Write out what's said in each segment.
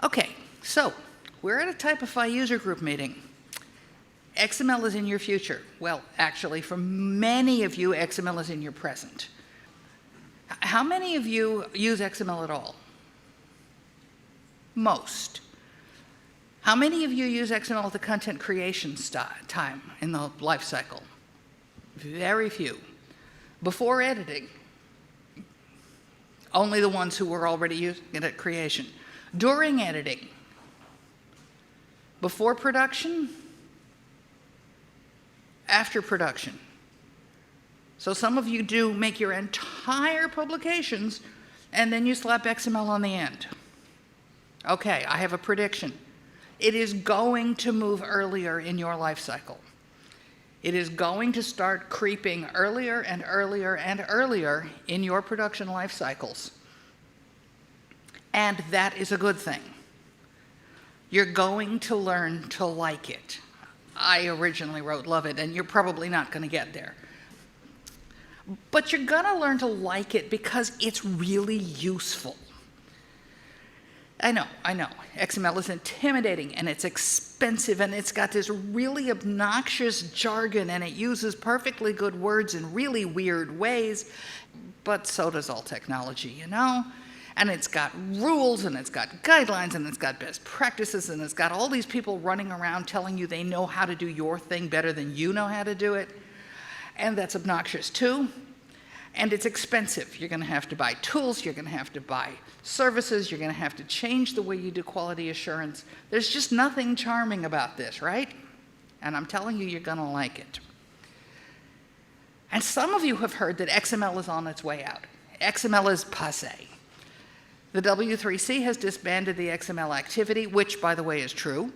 Okay, so we're at a Typefi user group meeting. XML is in your future. Well, actually, for many of you, XML is in your present. How many of you use XML at all? Most. How many of you use XML at the content creation time in the life cycle? Very few. Before editing, only the ones who were already using it at creation. During editing, before production, after production. So some of you do make your entire publications and then you slap XML on the end. Okay, I have a prediction. It is going to move earlier in your life cycle. It is going to start creeping earlier and earlier and earlier in your production life cycles. And that is a good thing. You're going to learn to like it. I originally wrote love it, and you're probably not going to get there. But you're going to learn to like it because it's really useful. I know. XML is intimidating, and it's expensive, and it's got this really obnoxious jargon, and it uses perfectly good words in really weird ways, but so does all technology, you know? And it's got rules, and it's got guidelines, and it's got best practices, and it's got all these people running around telling you they know how to do your thing better than you know how to do it. And that's obnoxious too. And it's expensive. You're going to have to buy tools, you're going to have to buy services, you're going to have to change the way you do quality assurance. There's just nothing charming about this, right? And I'm telling you, you're going to like it. And some of you have heard that XML is on its way out. XML is passé. The W3C has disbanded the XML activity, which, by the way, is true,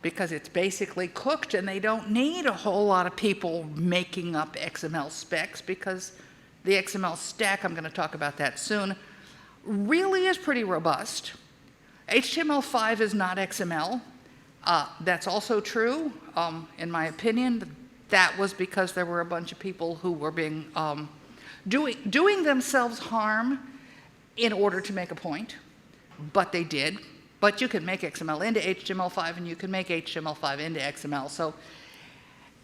because it's basically cooked and they don't need a whole lot of people making up XML specs because the XML stack, I'm going to talk about that soon, really is pretty robust. HTML5 is not XML. That's also true, in my opinion. That was because there were a bunch of people who were being doing themselves harm in order to make a point, but they did. But you can make XML into HTML5 and you can make HTML5 into XML. So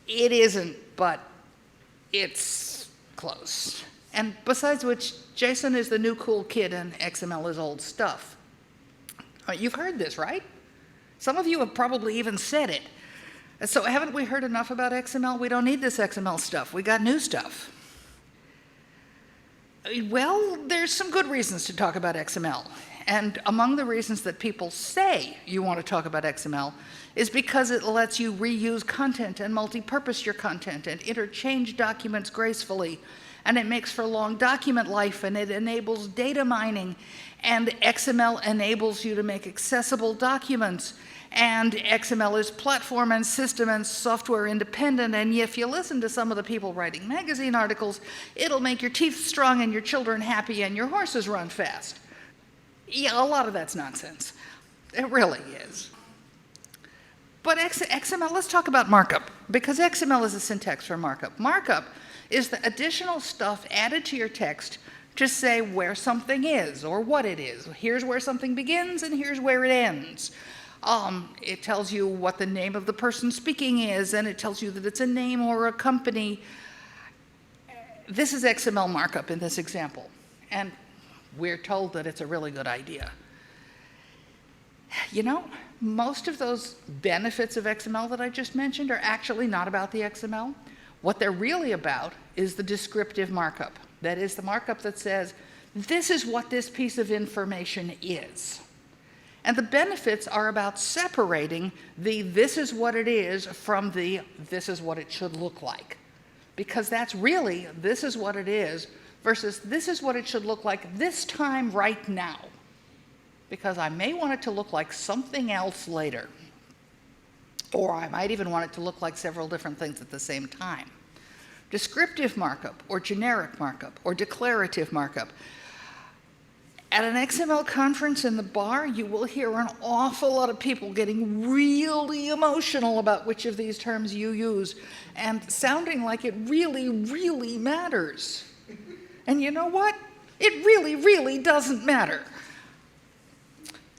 it isn't, but it's close. And besides which, JSON is the new cool kid and XML is old stuff. You've heard this, right? Some of you have probably even said it. So haven't we heard enough about XML? We don't need this XML stuff. We got new stuff. Well, there's some good reasons to talk about XML. And among the reasons that people say you want to talk about XML is because it lets you reuse content and multi-purpose your content and interchange documents gracefully. And it makes for long document life, and it enables data mining. And XML enables you to make accessible documents. And XML is platform and system and software independent, and if you listen to some of the people writing magazine articles, it'll make your teeth strong and your children happy and your horses run fast. Yeah, a lot of that's nonsense. It really is. But XML, let's talk about markup, because XML is a syntax for markup. Markup is the additional stuff added to your text to say where something is or what it is. Here's where something begins and here's where it ends. It tells you what the name of the person speaking is, and it tells you that it's a name or a company. This is XML markup in this example, and we're told that it's a really good idea. You know, most of those benefits of XML that I just mentioned are actually not about the XML. What they're really about is the descriptive markup. That is the markup that says, this is what this piece of information is. And the benefits are about separating the this is what it is from the this is what it should look like. Because that's really this is what it is versus this is what it should look like this time right now. Because I may want it to look like something else later. Or I might even want it to look like several different things at the same time. Descriptive markup or generic markup or declarative markup. At an XML conference in the bar, you will hear an awful lot of people getting really emotional about which of these terms you use and sounding like it really, really matters. And you know what? It really, really doesn't matter.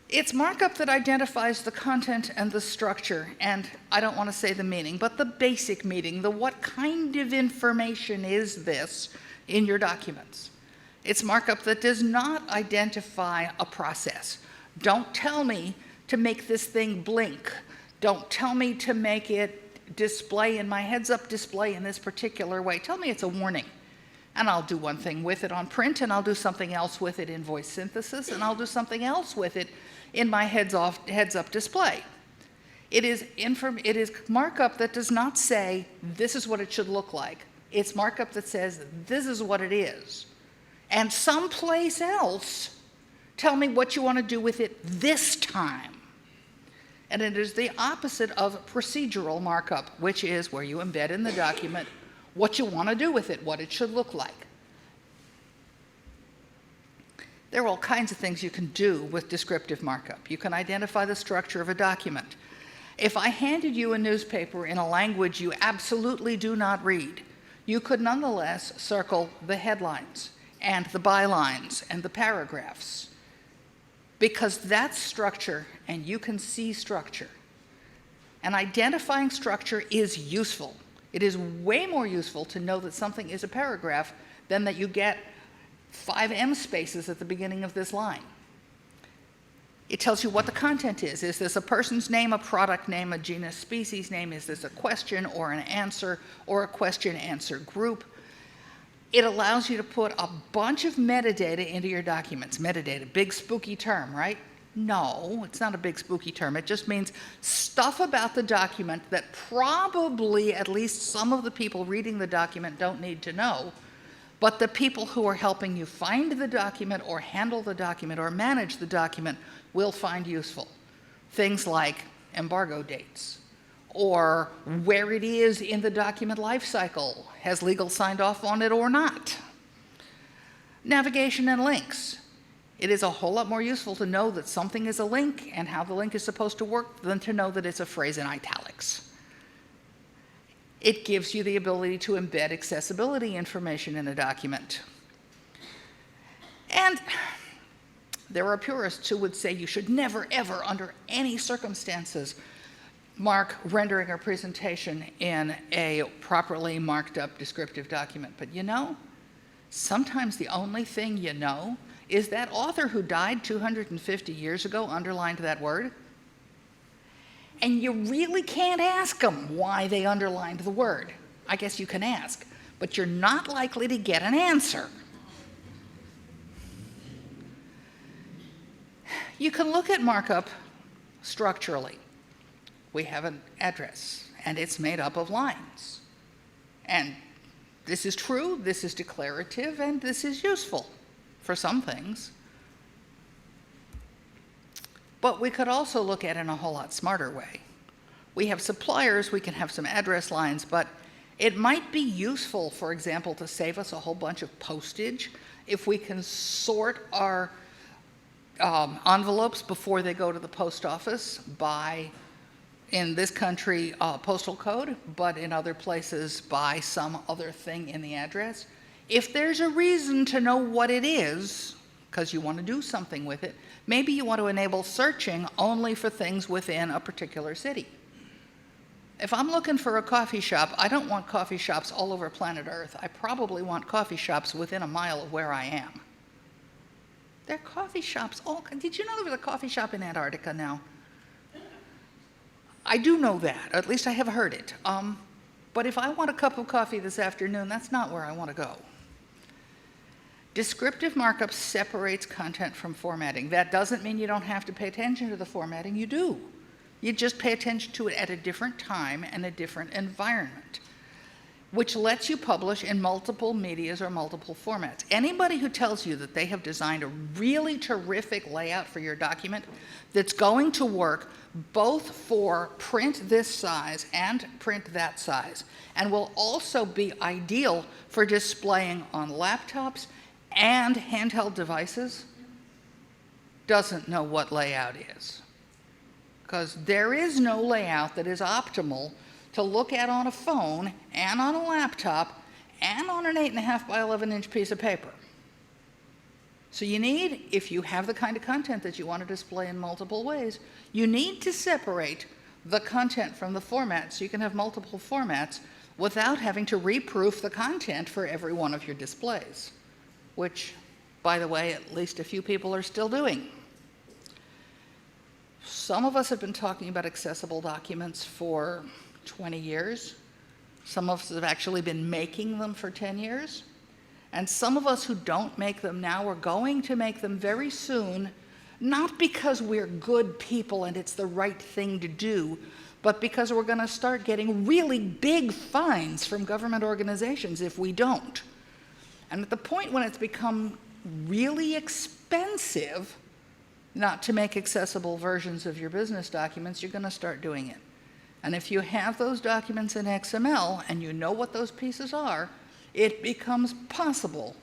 It's markup that identifies the content and the structure, and I don't want to say the meaning, but the basic meaning, the what kind of information is this in your documents. It's markup that does not identify a process. Don't tell me to make this thing blink. Don't tell me to make it display in my heads-up display in this particular way. Tell me it's a warning. And I'll do one thing with it on print, and I'll do something else with it in voice synthesis, and I'll do something else with it in my heads-up display. It is markup that does not say, this is what it should look like. It's markup that says, this is what it is. And someplace else, tell me what you want to do with it this time. And it is the opposite of procedural markup, which is where you embed in the document what you want to do with it, what it should look like. There are all kinds of things you can do with descriptive markup. You can identify the structure of a document. If I handed you a newspaper in a language you absolutely do not read, you could nonetheless circle the headlines and the bylines and the paragraphs, because that's structure and you can see structure. And identifying structure is useful. It is way more useful to know that something is a paragraph than that you get 5 M spaces at the beginning of this line. It tells you what the content is. Is this a person's name, a product name, a genus, species name? Is this a question or an answer or a question-answer group? It allows you to put a bunch of metadata into your documents. Metadata, big spooky term, right? No, it's not a big spooky term. It just means stuff about the document that probably at least some of the people reading the document don't need to know, but the people who are helping you find the document or handle the document or manage the document will find useful. Things like embargo dates, or where it is in the document lifecycle. Has legal signed off on it or not? Navigation and links. It is a whole lot more useful to know that something is a link and how the link is supposed to work than to know that it's a phrase in italics. It gives you the ability to embed accessibility information in a document. And there are purists who would say you should never, ever, under any circumstances, mark rendering or presentation in a properly marked up descriptive document. But you know, sometimes the only thing you know is that author who died 250 years ago underlined that word. And you really can't ask them why they underlined the word. I guess you can ask, but you're not likely to get an answer. You can look at markup structurally. We have an address, and it's made up of lines. And this is true, this is declarative, and this is useful for some things. But we could also look at it in a whole lot smarter way. We have suppliers, we can have some address lines, but it might be useful, for example, to save us a whole bunch of postage if we can sort our envelopes before they go to the post office by, in this country, postal code, but in other places by some other thing in the address. If there's a reason to know what it is, because you want to do something with it, maybe you want to enable searching only for things within a particular city. If I'm looking for a coffee shop, I don't want coffee shops all over planet Earth. I probably want coffee shops within a mile of where I am. There are coffee shops all. Did you know there was a coffee shop in Antarctica now? I do know that, or at least I have heard it. But if I want a cup of coffee this afternoon, that's not where I want to go. Descriptive markup separates content from formatting. That doesn't mean you don't have to pay attention to the formatting. You do. You just pay attention to it at a different time and a different environment, which lets you publish in multiple medias or multiple formats. Anybody who tells you that they have designed a really terrific layout for your document that's going to work both for print this size and print that size, and will also be ideal for displaying on laptops and handheld devices, doesn't know what layout is. Because there is no layout that is optimal to look at on a phone and on a laptop and on an 8.5 by 11 inch piece of paper. So you need, if you have the kind of content that you want to display in multiple ways, you need to separate the content from the format so you can have multiple formats without having to reproof the content for every one of your displays, which, by the way, at least a few people are still doing. Some of us have been talking about accessible documents for 20 years. Some of us have actually been making them for 10 years. And some of us who don't make them now are going to make them very soon, not because we're good people and it's the right thing to do, but because we're going to start getting really big fines from government organizations if we don't. And at the point when it's become really expensive not to make accessible versions of your business documents, you're going to start doing it. And if you have those documents in XML and you know what those pieces are, it becomes possible.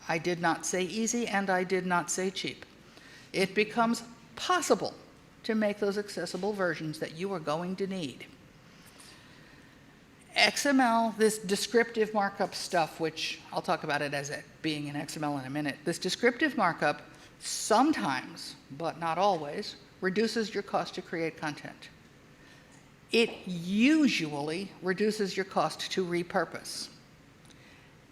I did not say easy and I did not say cheap. It becomes possible to make those accessible versions that you are going to need. XML, this descriptive markup stuff, which I'll talk about it as it being in XML in a minute, this descriptive markup sometimes, but not always, reduces your cost to create content. It usually reduces your cost to repurpose.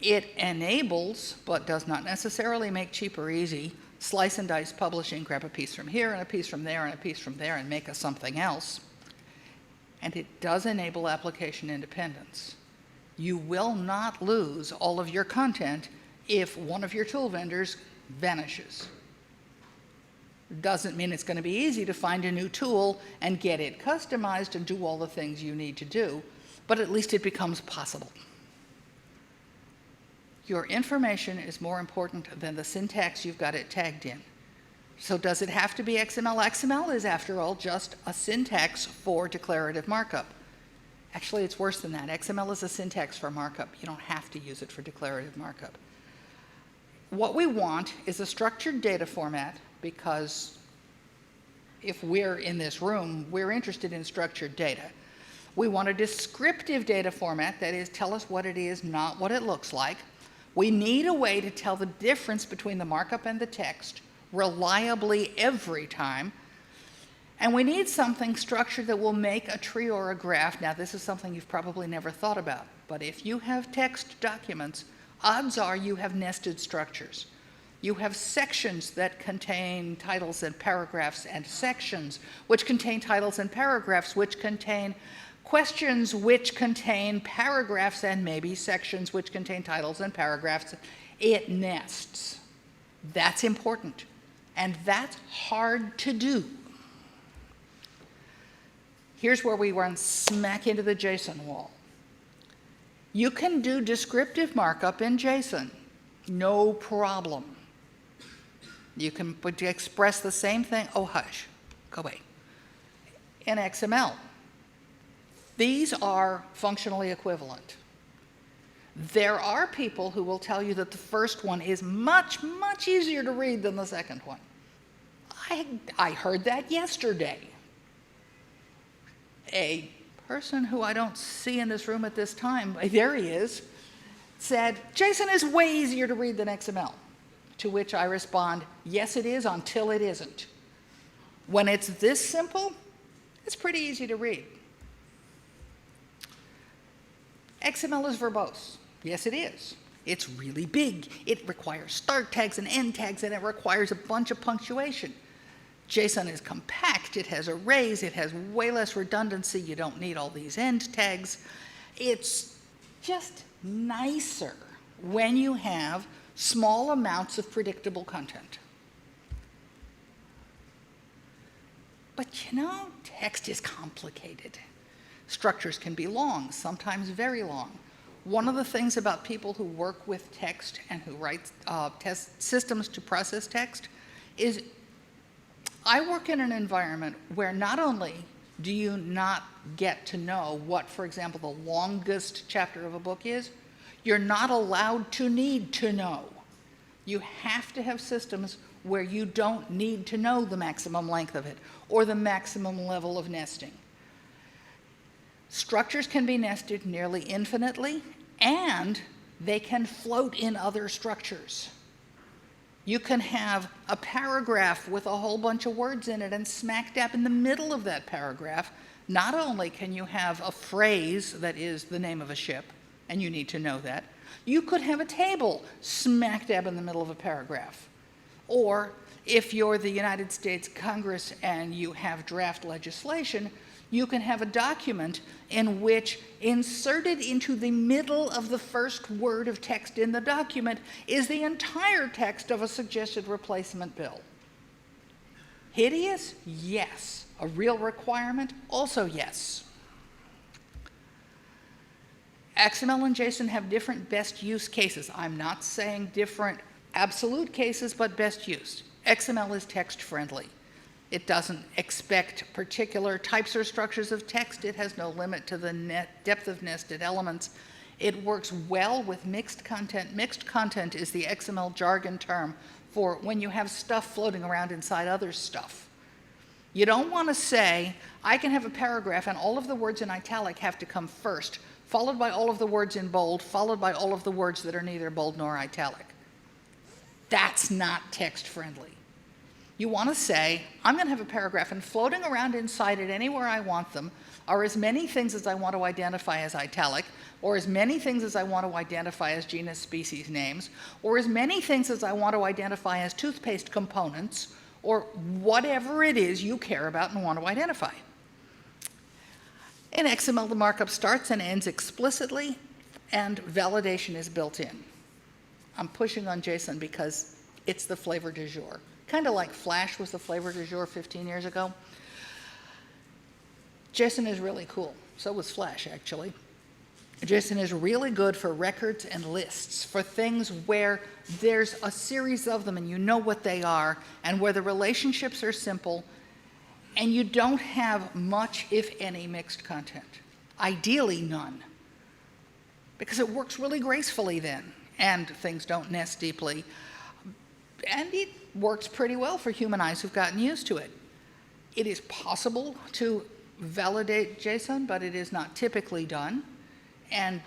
It enables, but does not necessarily make cheap or easy, slice and dice publishing, grab a piece from here and a piece from there and a piece from there and make us something else. And it does enable application independence. You will not lose all of your content if one of your tool vendors vanishes. Doesn't mean it's going to be easy to find a new tool and get it customized and do all the things you need to do, but at least it becomes possible. Your information is more important than the syntax you've got it tagged in. So does it have to be XML? XML is, after all, just a syntax for declarative markup. Actually, it's worse than that. XML is a syntax for markup. You don't have to use it for declarative markup. What we want is a structured data format, because if we're in this room, we're interested in structured data. We want a descriptive data format, that is, tell us what it is, not what it looks like. We need a way to tell the difference between the markup and the text reliably every time. And we need something structured that will make a tree or a graph. Now, this is something you've probably never thought about, but if you have text documents, odds are you have nested structures. You have sections that contain titles and paragraphs, and sections which contain titles and paragraphs, which contain questions, which contain paragraphs, and maybe sections which contain titles and paragraphs. It nests. That's important, and that's hard to do. Here's where we run smack into the JSON wall. You can do descriptive markup in JSON, no problem. You can express the same thing, oh hush, go away, in XML. These are functionally equivalent. There are people who will tell you that the first one is much, much easier to read than the second one. I heard that yesterday. A person who I don't see in this room at this time, there he is, said, JSON is way easier to read than XML. To which I respond, yes it is, until it isn't. When it's this simple, it's pretty easy to read. XML is verbose. Yes, it is. It's really big. It requires start tags and end tags, and it requires a bunch of punctuation. JSON is compact. It has arrays. It has way less redundancy. You don't need all these end tags. It's just nicer when you have small amounts of predictable content. But you know, text is complicated. Structures can be long, sometimes very long. One of the things about people who work with text and who write test systems to process text is I work in an environment where not only do you not get to know what, for example, the longest chapter of a book is, you're not allowed to need to know. You have to have systems where you don't need to know the maximum length of it or the maximum level of nesting. Structures can be nested nearly infinitely, and they can float in other structures. You can have a paragraph with a whole bunch of words in it, and smack dab in the middle of that paragraph, not only can you have a phrase that is the name of a ship, and you need to know that, you could have a table smack dab in the middle of a paragraph. Or if you're the United States Congress and you have draft legislation, you can have a document in which inserted into the middle of the first word of text in the document is the entire text of a suggested replacement bill. Hideous? Yes. A real requirement? Also yes. XML and JSON have different best use cases. I'm not saying different absolute cases, but best use. XML is text friendly. It doesn't expect particular types or structures of text. It has no limit to the depth of nested elements. It works well with mixed content. Mixed content is the XML jargon term for when you have stuff floating around inside other stuff. You don't want to say, I can have a paragraph and all of the words in italic have to come first, followed by all of the words in bold, followed by all of the words that are neither bold nor italic. That's not text friendly. You want to say, I'm going to have a paragraph, and floating around inside it anywhere I want them are as many things as I want to identify as italic, or as many things as I want to identify as genus, species, names, or as many things as I want to identify as toothpaste components, or whatever it is you care about and want to identify. In XML, the markup starts and ends explicitly, and validation is built in. I'm pushing on JSON because it's the flavor du jour. Kind of like Flash was the flavor du jour 15 years ago. JSON is really cool. So was Flash, actually. JSON is really good for records and lists, for things where there's a series of them and you know what they are, and where the relationships are simple, and you don't have much, if any, mixed content. Ideally, none. Because it works really gracefully then, and things don't nest deeply. And it works pretty well for human eyes who've gotten used to it. It is possible to validate JSON, but it is not typically done. And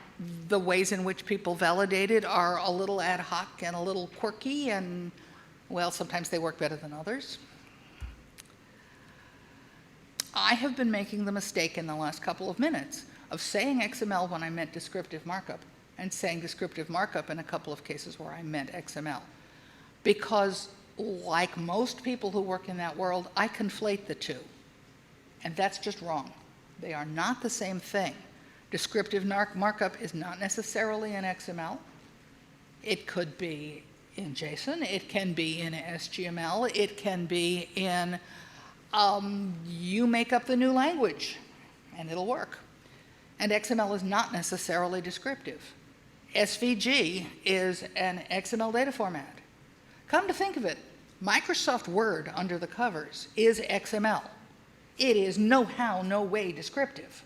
the ways in which people validate it are a little ad hoc and a little quirky, and, well, sometimes they work better than others. I have been making the mistake in the last couple of minutes of saying XML when I meant descriptive markup, and saying descriptive markup in a couple of cases where I meant XML. Because, like most people who work in that world, I conflate the two. And that's just wrong. They are not the same thing. Descriptive markup is not necessarily in XML. It could be in JSON. It can be in SGML. It can be in, you make up the new language, and it'll work. And XML is not necessarily descriptive. SVG is an XML data format. Come to think of it, Microsoft Word under the covers is XML. It is no how, no way descriptive.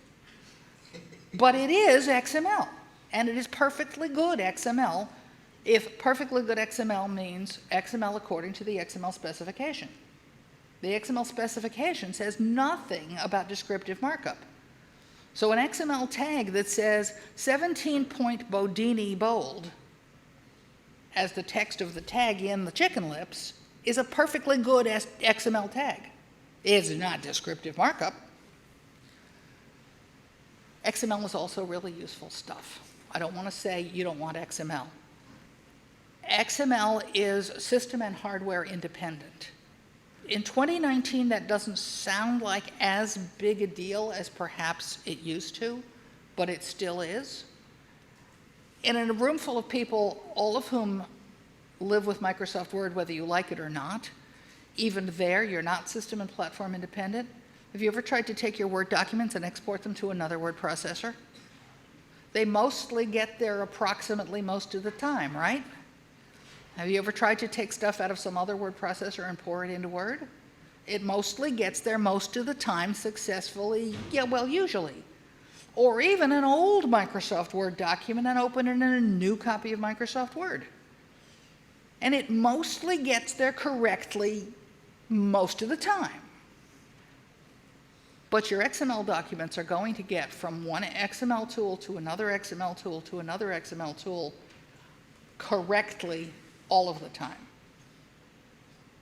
But it is XML, and it is perfectly good XML if perfectly good XML means XML according to the XML specification. The XML specification says nothing about descriptive markup. So an XML tag that says 17-point Bodini bold as the text of the tag in the chicken lips is a perfectly good XML tag. It's not descriptive markup. XML is also really useful stuff. I don't want to say you don't want XML. XML is system and hardware independent. In 2019, that doesn't sound like as big a deal as perhaps it used to, but it still is. And in a room full of people, all of whom live with Microsoft Word, whether you like it or not, even there, you're not system and platform independent. Have you ever tried to take your Word documents and export them to another word processor? They mostly get there approximately most of the time, right? Have you ever tried to take stuff out of some other word processor and pour it into Word? It mostly gets there most of the time successfully, yeah, well, usually. Or even an old Microsoft Word document and open it in a new copy of Microsoft Word. And it mostly gets there correctly most of the time. But your XML documents are going to get from one XML tool to another XML tool to another XML tool correctly all of the time.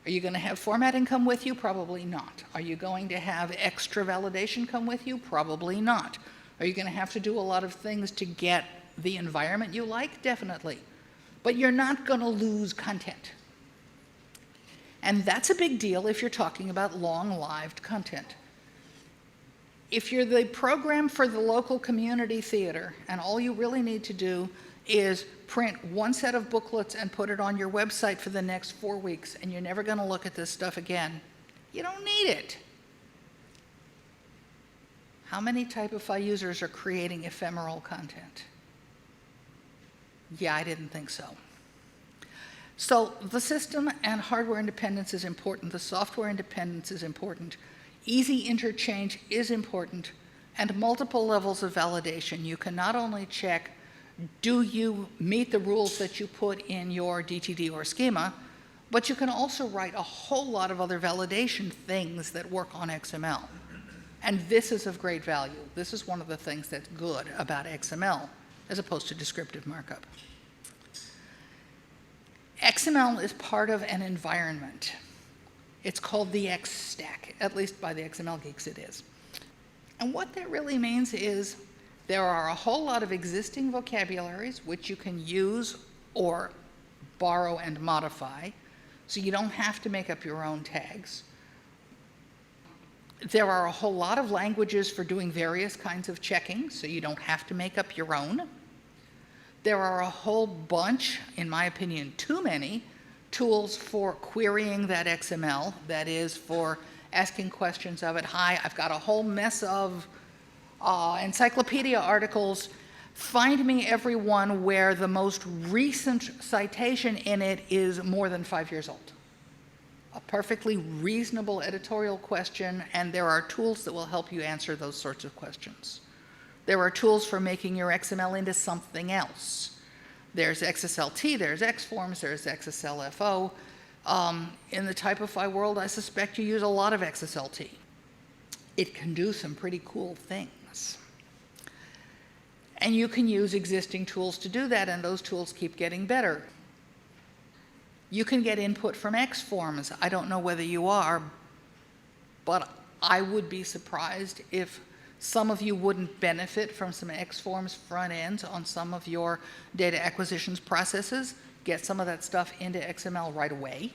Are you going to have formatting come with you? Probably not. Are you going to have extra validation come with you? Probably not. Are you going to have to do a lot of things to get the environment you like? Definitely. But you're not going to lose content. And that's a big deal if you're talking about long-lived content. If you're the program for the local community theater and all you really need to do is print one set of booklets and put it on your website for the next 4 weeks and you're never going to look at this stuff again, you don't need it. How many Typefi users are creating ephemeral content? Yeah, I didn't think so. So the system and hardware independence is important. The software independence is important. Easy interchange is important. And multiple levels of validation. You can not only check, do you meet the rules that you put in your DTD or schema, but you can also write a whole lot of other validation things that work on XML. And this is of great value. This is one of the things that's good about XML as opposed to descriptive markup. XML is part of an environment. It's called the X stack, at least by the XML geeks it is. And what that really means is there are a whole lot of existing vocabularies which you can use or borrow and modify, so you don't have to make up your own tags. There are a whole lot of languages for doing various kinds of checking, so you don't have to make up your own. There are a whole bunch, in my opinion, too many, tools for querying that XML, that is, for asking questions of it. Hi, I've got a whole mess of encyclopedia articles. Find me every one where the most recent citation in it is more than 5 years old. A perfectly reasonable editorial question, and there are tools that will help you answer those sorts of questions. There are tools for making your XML into something else. There's XSLT, there's XForms, there's XSLFO. In the Typefi world, I suspect you use a lot of XSLT. It can do some pretty cool things. And you can use existing tools to do that, and those tools keep getting better. You can get input from XForms. I don't know whether you are, but I would be surprised if some of you wouldn't benefit from some XForms front ends on some of your data acquisitions processes. Get some of that stuff into XML right away.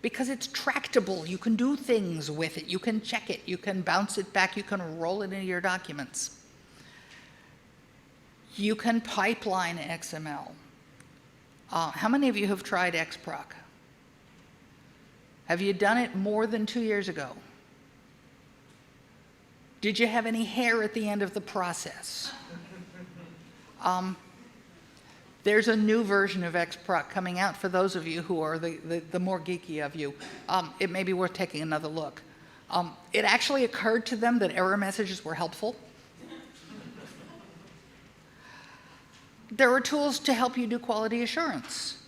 Because it's tractable. You can do things with it. You can check it. You can bounce it back. You can roll it into your documents. You can pipeline XML. How many of you have tried XProc? Have you done it more than 2 years ago? Did you have any hair at the end of the process? There's a new version of XProc coming out for those of you who are the more geeky of you. It may be worth taking another look. It actually occurred to them that error messages were helpful. There are tools to help you do quality assurance.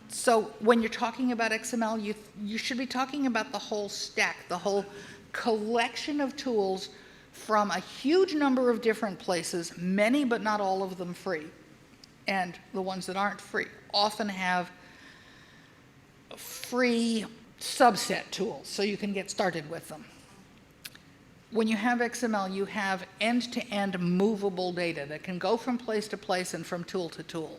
So when you're talking about XML, you should be talking about the whole stack, the whole collection of tools from a huge number of different places, many but not all of them free. And the ones that aren't free often have free subset tools, so you can get started with them. When you have XML, you have end-to-end movable data that can go from place to place and from tool to tool.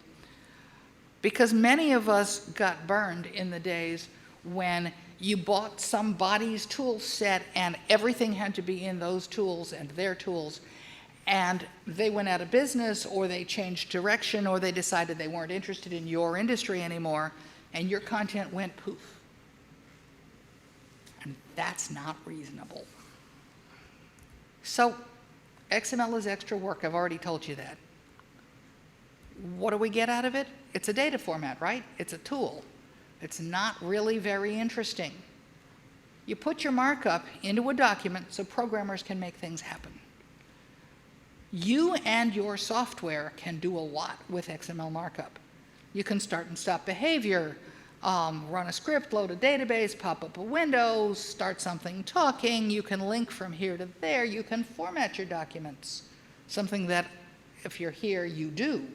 Because many of us got burned in the days when you bought somebody's tool set and everything had to be in those tools and their tools, and they went out of business, or they changed direction, or they decided they weren't interested in your industry anymore, and your content went poof. And that's not reasonable. So XML is extra work. I've already told you that. What do we get out of it? It's a data format, right? It's a tool. It's not really very interesting. You put your markup into a document so programmers can make things happen. You and your software can do a lot with XML markup. You can start and stop behavior, run a script, load a database, pop up a window, start something talking. You can link from here to there. You can format your documents, something that if you're here, you do.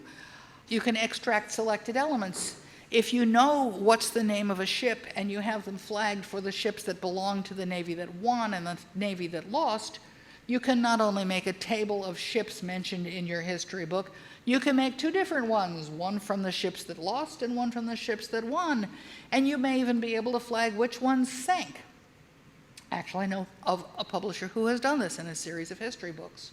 You can extract selected elements. If you know what's the name of a ship and you have them flagged for the ships that belong to the Navy that won and the Navy that lost, you can not only make a table of ships mentioned in your history book, you can make two different ones, one from the ships that lost and one from the ships that won. And you may even be able to flag which ones sank. Actually, I know of a publisher who has done this in a series of history books.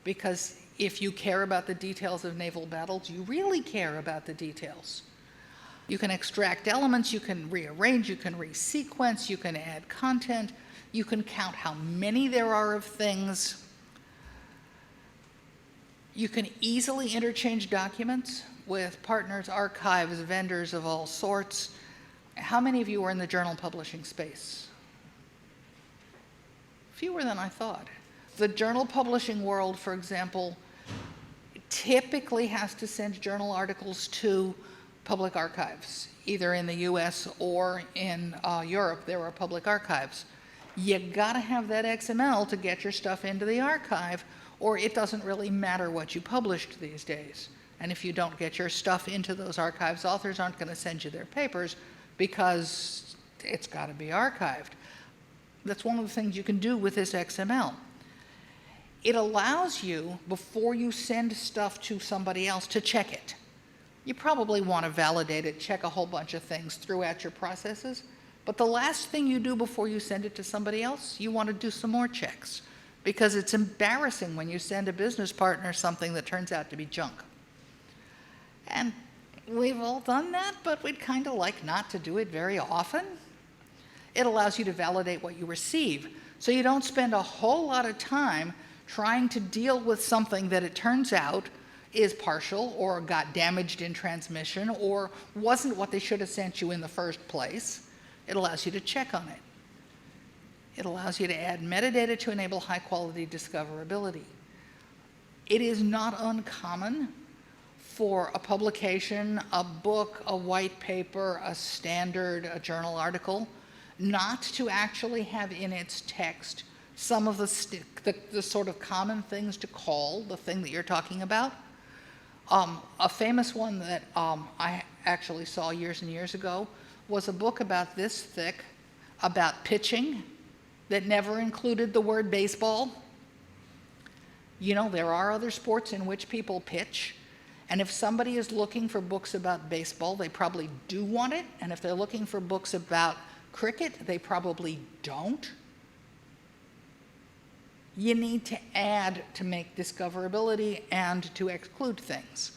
Because if you care about the details of naval battles, you really care about the details. You can extract elements, you can rearrange, you can resequence, you can add content, you can count how many there are of things. You can easily interchange documents with partners, archives, vendors of all sorts. How many of you are in the journal publishing space? Fewer than I thought. The journal publishing world, for example, typically has to send journal articles to public archives. Either in the US or in Europe, there are public archives. You gotta have that XML to get your stuff into the archive, or it doesn't really matter what you published these days. And if you don't get your stuff into those archives, authors aren't gonna send you their papers because it's gotta be archived. That's one of the things you can do with this XML. It allows you, before you send stuff to somebody else, to check it. You probably want to validate it, check a whole bunch of things throughout your processes, but the last thing you do before you send it to somebody else, you want to do some more checks, because it's embarrassing when you send a business partner something that turns out to be junk. And we've all done that, but we'd kind of like not to do it very often. It allows you to validate what you receive, so you don't spend a whole lot of time trying to deal with something that it turns out is partial or got damaged in transmission or wasn't what they should have sent you in the first place. It allows you to check on it. It allows you to add metadata to enable high-quality discoverability. It is not uncommon for a publication, a book, a white paper, a standard, a journal article, not to actually have in its text some of the sort of common things to call the thing that you're talking about. A famous one that I actually saw years and years ago was a book about this thick about pitching that never included the word baseball. You know, there are other sports in which people pitch, and if somebody is looking for books about baseball, they probably do want it, and if they're looking for books about cricket, they probably don't. You need to add to make discoverability and to exclude things.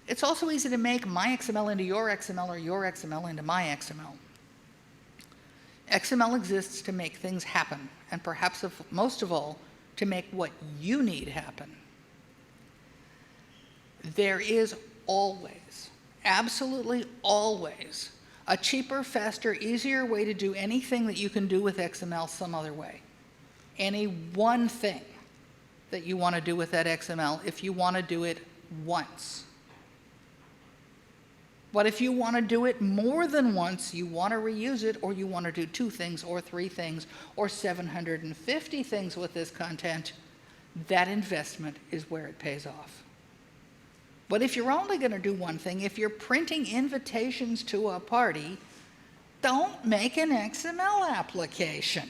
It's also easy to make my XML into your XML or your XML into my XML. XML exists to make things happen, and perhaps most of all, to make what you need happen. There is always, absolutely always, a cheaper, faster, easier way to do anything that you can do with XML some other way. Any one thing that you want to do with that XML if you want to do it once. But if you want to do it more than once, you want to reuse it, or you want to do 2 things or 3 things or 750 things with this content, that investment is where it pays off. But if you're only going to do one thing, if you're printing invitations to a party, don't make an XML application.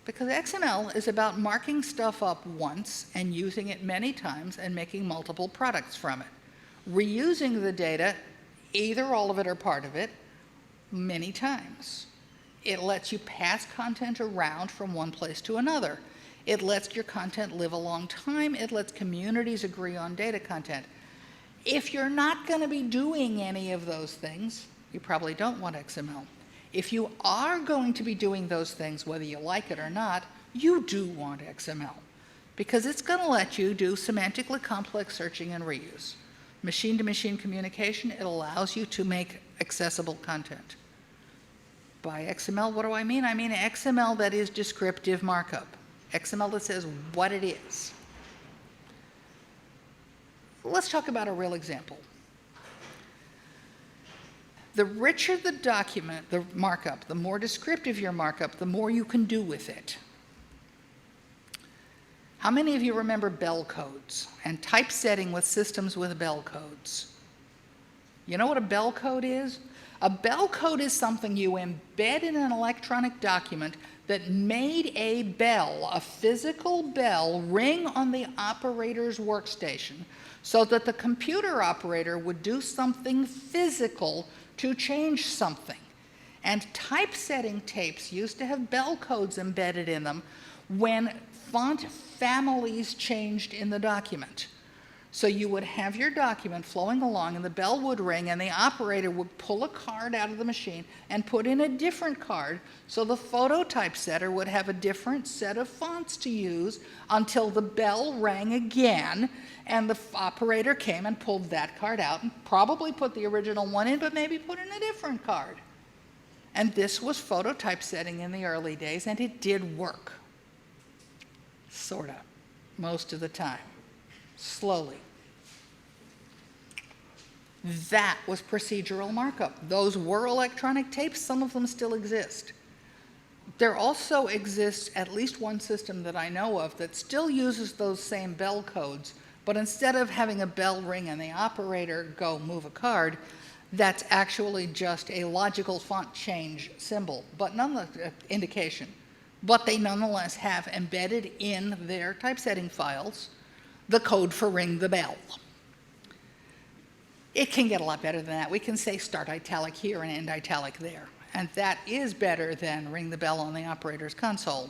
Because XML is about marking stuff up once and using it many times and making multiple products from it. Reusing the data, either all of it or part of it, many times. It lets you pass content around from one place to another. It lets your content live a long time. It lets communities agree on data content. If you're not going to be doing any of those things, you probably don't want XML. If you are going to be doing those things, whether you like it or not, you do want XML, because it's going to let you do semantically complex searching and reuse. Machine-to-machine communication, it allows you to make accessible content. By XML, what do I mean? I mean XML that is descriptive markup. XML that says what it is. Let's talk about a real example. The richer the document, the markup, the more descriptive your markup, the more you can do with it. How many of you remember bell codes and typesetting with systems with bell codes? You know what a bell code is? A bell code is something you embed in an electronic document that made a bell, a physical bell, ring on the operator's workstation so that the computer operator would do something physical to change something. And typesetting tapes used to have bell codes embedded in them when font families changed in the document. So you would have your document flowing along and the bell would ring and the operator would pull a card out of the machine and put in a different card so the photo typesetter would have a different set of fonts to use until the bell rang again and the operator came and pulled that card out and probably put the original one in, but maybe put in a different card. And this was photo typesetting in the early days, and it did work. Sorta, most of the time. Slowly. That was procedural markup. Those were electronic tapes. Some of them still exist. There also exists at least one system that I know of that still uses those same bell codes, but instead of having a bell ring and the operator go move a card, that's actually just a logical font change symbol, but nonetheless, indication. But they nonetheless have embedded in their typesetting files the code for ring the bell. It can get a lot better than that. We can say start italic here and end italic there. And that is better than ring the bell on the operator's console.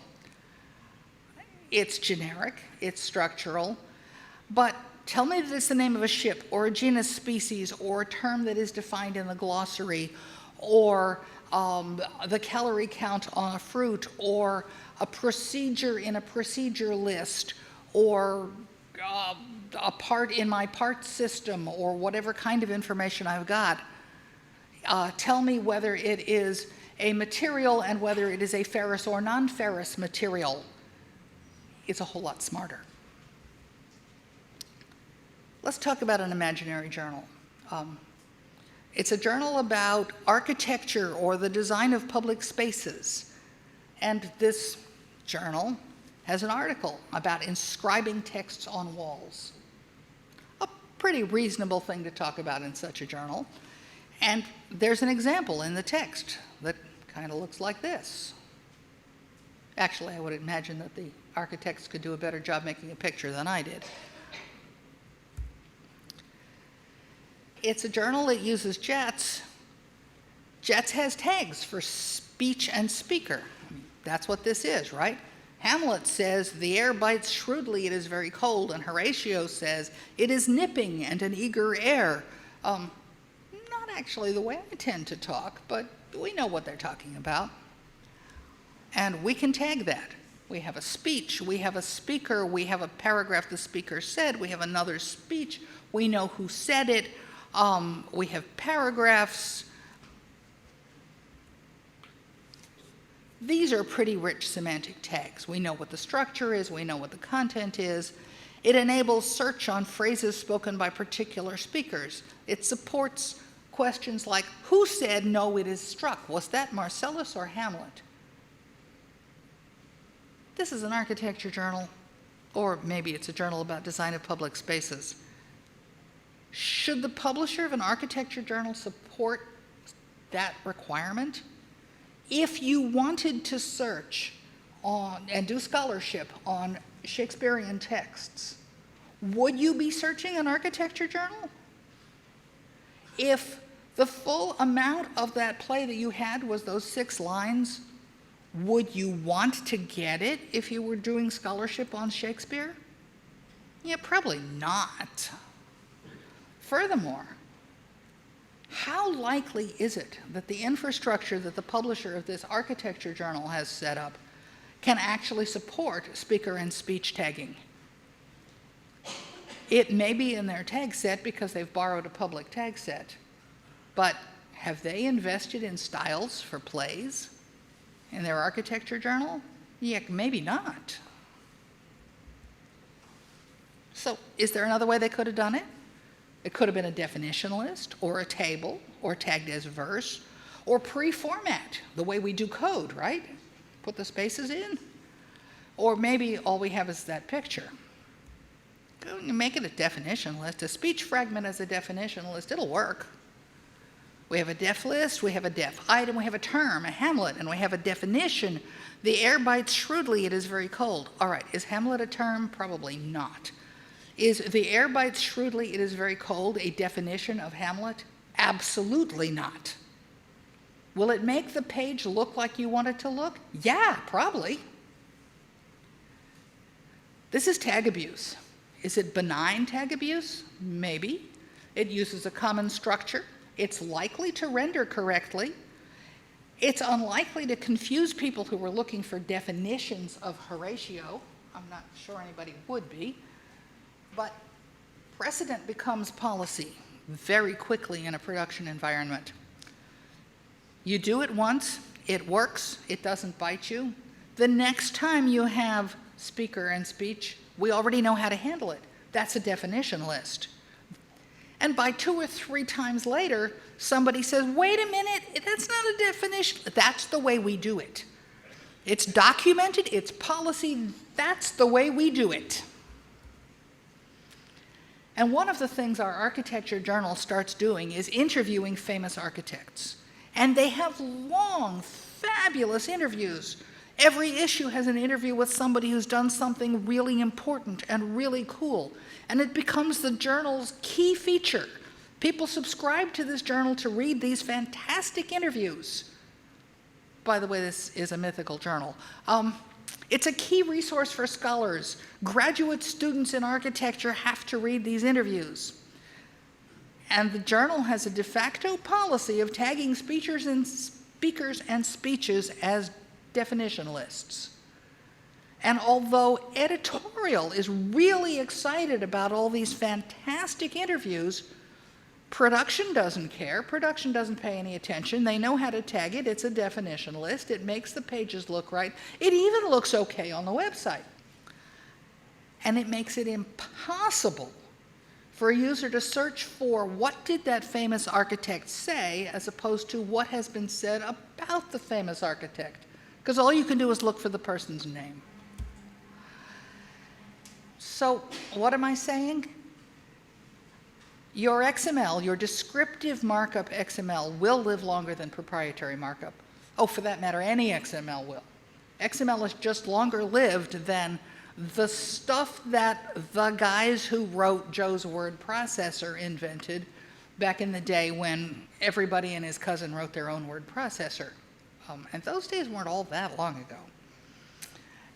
It's generic, it's structural, but tell me that it's the name of a ship or a genus, species, or a term that is defined in the glossary, or the calorie count on a fruit, or a procedure in a procedure list, or a part in my part system, or whatever kind of information I've got. Tell me whether it is a material and whether it is a ferrous or non-ferrous material. It's a whole lot smarter. Let's talk about an imaginary journal. It's a journal about architecture or the design of public spaces. And this journal has an article about inscribing texts on walls. A pretty reasonable thing to talk about in such a journal. And there's an example in the text that kind of looks like this. Actually, I would imagine that the architects could do a better job making a picture than I did. It's a journal that uses JETS. JETS has tags for speech and speaker. I mean, that's what this is, right? Hamlet says, the air bites shrewdly, it is very cold, and Horatio says, it is nipping and an eager air. Not actually the way I tend to talk, but we know what they're talking about. And we can tag that. We have a speech, we have a speaker, we have a paragraph the speaker said, we have another speech, we know who said it, we have paragraphs. These are pretty rich semantic tags. We know what the structure is, we know what the content is. It enables search on phrases spoken by particular speakers. It supports questions like, who said no, it is struck? Was that Marcellus or Hamlet? This is an architecture journal, or maybe it's a journal about design of public spaces. Should the publisher of an architecture journal support that requirement? If you wanted to search on and do scholarship on Shakespearean texts, would you be searching an architecture journal? If the full amount of that play that you had was those 6 lines, would you want to get it if you were doing scholarship on Shakespeare? Yeah, probably not. Furthermore, how likely is it that the infrastructure that the publisher of this architecture journal has set up can actually support speaker and speech tagging? It may be in their tag set because they've borrowed a public tag set, but have they invested in styles for plays in their architecture journal? Yeah, maybe not. So is there another way they could have done it? It could have been a definition list, or a table, or tagged as verse, or pre-format, the way we do code, right? Put the spaces in. Or maybe all we have is that picture. Go and make it a definition list. A speech fragment as a definition list, it'll work. We have a def list, we have a def item, we have a term, a Hamlet, and we have a definition. The air bites shrewdly, it is very cold. All right, is Hamlet a term? Probably not. Is the air bites shrewdly, it is very cold, a definition of Hamlet? Absolutely not. Will it make the page look like you want it to look? Yeah, probably. This is tag abuse. Is it benign tag abuse? Maybe. It uses a common structure. It's likely to render correctly. It's unlikely to confuse people who were looking for definitions of Horatio. I'm not sure anybody would be. But precedent becomes policy very quickly in a production environment. You do it once, it works, it doesn't bite you. The next time you have speaker and speech, we already know how to handle it. That's a definition list. And by 2 or 3 times later, somebody says, wait a minute, that's not a definition. That's the way we do it. It's documented, it's policy, that's the way we do it. And one of the things our architecture journal starts doing is interviewing famous architects. And they have long, fabulous interviews. Every issue has an interview with somebody who's done something really important and really cool. And it becomes the journal's key feature. People subscribe to this journal to read these fantastic interviews. By the way, this is a mythical journal. It's a key resource for scholars. Graduate students in architecture have to read these interviews. And the journal has a de facto policy of tagging speakers and speeches as definition lists. And although editorial is really excited about all these fantastic interviews, production doesn't care. Production doesn't pay any attention. They know how to tag it. It's a definition list. It makes the pages look right. It even looks okay on the website. And it makes it impossible for a user to search for what did that famous architect say as opposed to what has been said about the famous architect. Because all you can do is look for the person's name. So what am I saying? Your XML, your descriptive markup XML, will live longer than proprietary markup. Oh, for that matter, any XML will. XML is just longer lived than the stuff that the guys who wrote Joe's word processor invented back in the day when everybody and his cousin wrote their own word processor. And those days weren't all that long ago.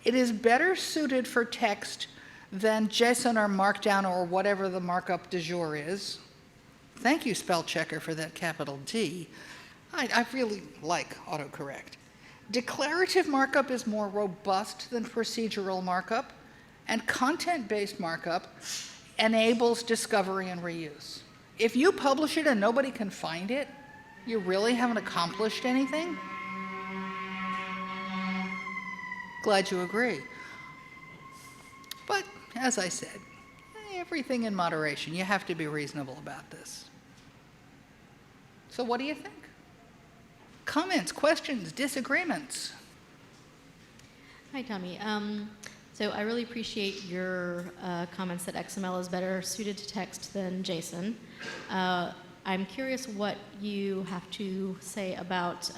It is better suited for text than JSON or Markdown or whatever the markup du jour is. Thank you, spell checker, for that capital D. I really like autocorrect. Declarative markup is more robust than procedural markup, and content-based markup enables discovery and reuse. If you publish it and nobody can find it, you really haven't accomplished anything? Glad you agree. But, as I said, everything in moderation. You have to be reasonable about this. So what do you think? Comments, questions, disagreements? Hi, Tommie. So I really appreciate your comments that XML is better suited to text than JSON. I'm curious what you have to say about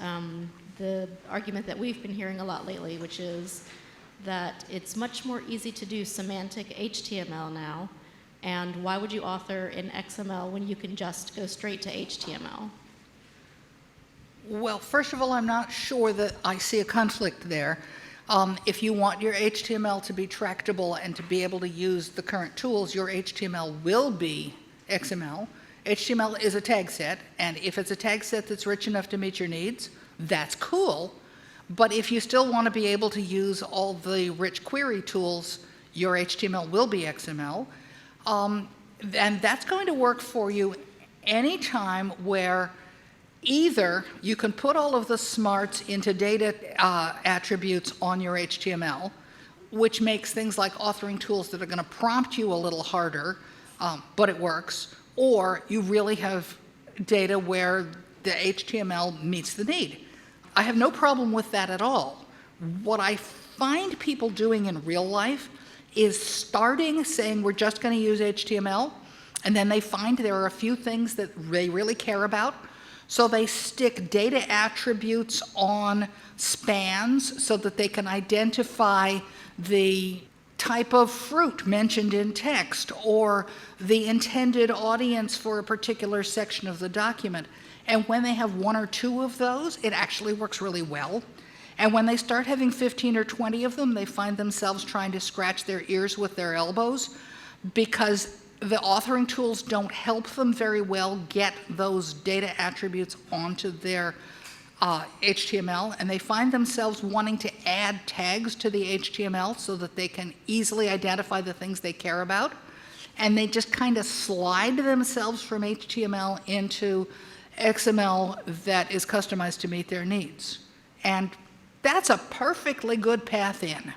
the argument that we've been hearing a lot lately, which is that it's much more easy to do semantic HTML now, and why would you author in XML when you can just go straight to HTML? Well, first of all, I'm not sure that I see a conflict there. If you want your HTML to be tractable and to be able to use the current tools, your HTML will be XML. HTML is a tag set, and if it's a tag set that's rich enough to meet your needs, that's cool. But if you still want to be able to use all the rich query tools, your HTML will be XML. And that's going to work for you anytime where either you can put all of the smarts into data attributes on your HTML, which makes things like authoring tools that are going to prompt you a little harder, but it works, or you really have data where the HTML meets the need. I have no problem with that at all. What I find people doing in real life is starting saying we're just going to use HTML, and then they find there are a few things that they really care about. So they stick data attributes on spans so that they can identify the type of fruit mentioned in text or the intended audience for a particular section of the document. And when they have one or two of those, it actually works really well. And when they start having 15 or 20 of them, they find themselves trying to scratch their ears with their elbows because the authoring tools don't help them very well get those data attributes onto their HTML, and they find themselves wanting to add tags to the HTML so that they can easily identify the things they care about, and they just kind of slide themselves from HTML into XML that is customized to meet their needs. And that's a perfectly good path in.